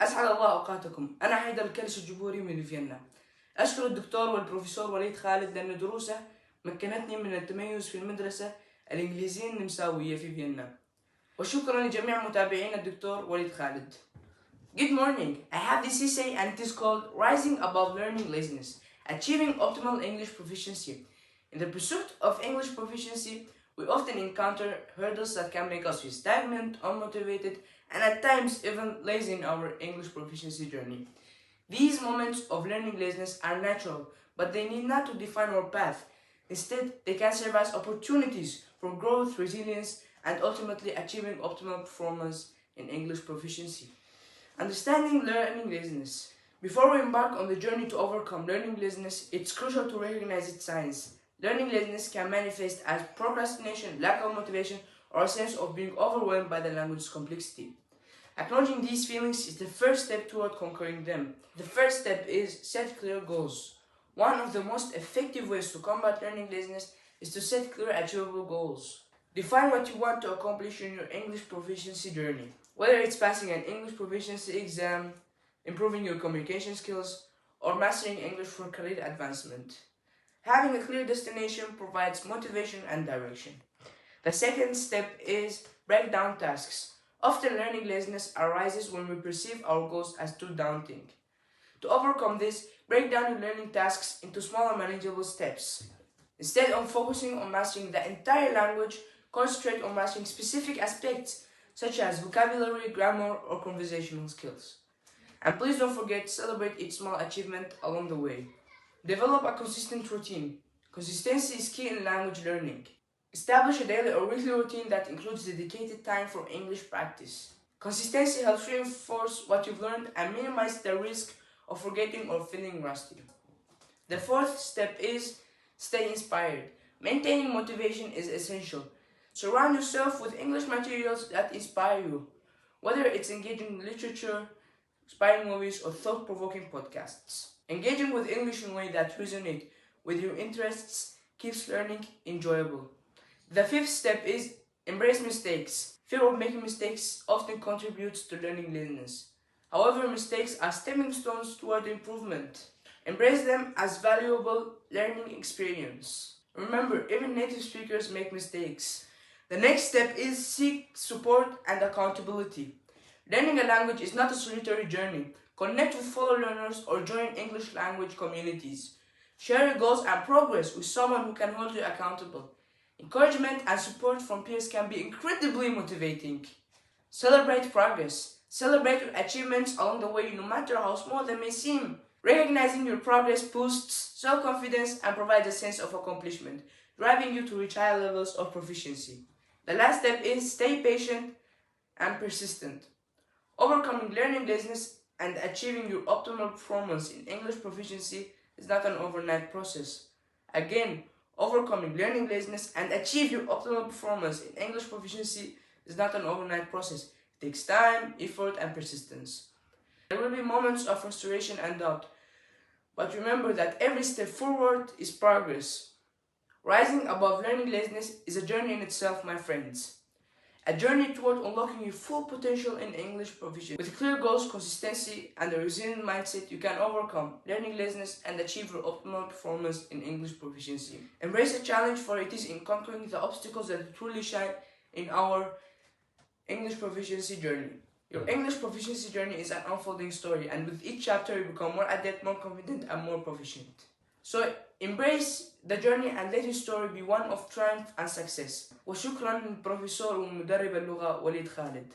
أسعد الله أوقاتكم. أنا حيدر الكلش الجمهوري من فيينا. أشكر الدكتور والبروفيسور وليد خالد لأن دروسه مكنتني من التميز في المدرسة الإنجليزية النمساوية في فيينا. وشكرا لجميع متابعين الدكتور وليد خالد. Good morning. I have this essay and it is called Rising Above Learning Laziness, Achieving Optimal English Proficiency. In the pursuit of English proficiency, we often encounter hurdles that can make us feel stagnant, unmotivated, and at times even lazy in our English proficiency journey. These moments of learning laziness are natural, but they need not to define our path. Instead, they can serve as opportunities for growth, resilience, and ultimately achieving optimal performance in English proficiency. Understanding learning laziness. Before we embark on the journey to overcome learning laziness, it's crucial to recognize its signs. Learning laziness can manifest as procrastination, lack of motivation, or a sense of being overwhelmed by the language's complexity. Acknowledging these feelings is the first step toward conquering them. The first step is set clear goals. One of the most effective ways to combat learning laziness is to set clear achievable goals. Define what you want to accomplish in your English proficiency journey. Whether it's passing an English proficiency exam, improving your communication skills, or mastering English for career advancement. Having a clear destination provides motivation and direction. The second step is break down tasks. Often learning laziness arises when we perceive our goals as too daunting. To overcome this, break down your learning tasks into smaller manageable steps. Instead of focusing on mastering the entire language, concentrate on mastering specific aspects such as vocabulary, grammar, or conversational skills. And please don't forget to celebrate each small achievement along the way. Develop a consistent routine. Consistency is key in language learning. Establish a daily or weekly routine that includes dedicated time for English practice. Consistency helps reinforce what you've learned and minimize the risk of forgetting or feeling rusty. The fourth step is stay inspired. Maintaining motivation is essential. Surround yourself with English materials that inspire you, whether it's engaging literature, inspiring movies, or thought-provoking podcasts. Engaging with English in a way that resonates with your interests keeps learning enjoyable. The fifth step is embrace mistakes. Fear of making mistakes often contributes to learning laziness. However, mistakes are stepping stones toward improvement. Embrace them as valuable learning experience. Remember, even native speakers make mistakes. The next step is seek support and accountability. Learning a language is not a solitary journey. Connect with fellow learners or join English language communities. Share your goals and progress with someone who can hold you accountable. Encouragement and support from peers can be incredibly motivating. Celebrate progress. Celebrate your achievements along the way, no matter how small they may seem. Recognizing your progress boosts self-confidence and provides a sense of accomplishment, driving you to reach higher levels of proficiency. The last step is stay patient and persistent. Overcoming learning laziness and achieving your optimal performance in English proficiency is not an overnight process. Again, overcoming learning laziness and achieve your optimal performance in English proficiency is not an overnight process. It takes time, effort, and persistence. There will be moments of frustration and doubt, but remember that every step forward is progress. Rising above learning laziness is a journey in itself, my friends. A journey toward unlocking your full potential in English proficiency. With clear goals, consistency, and a resilient mindset, you can overcome learning laziness and achieve your optimal performance in English proficiency. Embrace the challenge, for it is in conquering the obstacles that truly shine in our English proficiency journey. Your English proficiency journey is an unfolding story, and with each chapter you become more adept, more confident, and more proficient. So embrace the journey and let your story be one of triumph and success. وشكرا للبروفيسور ومدرب اللغة وليد خالد.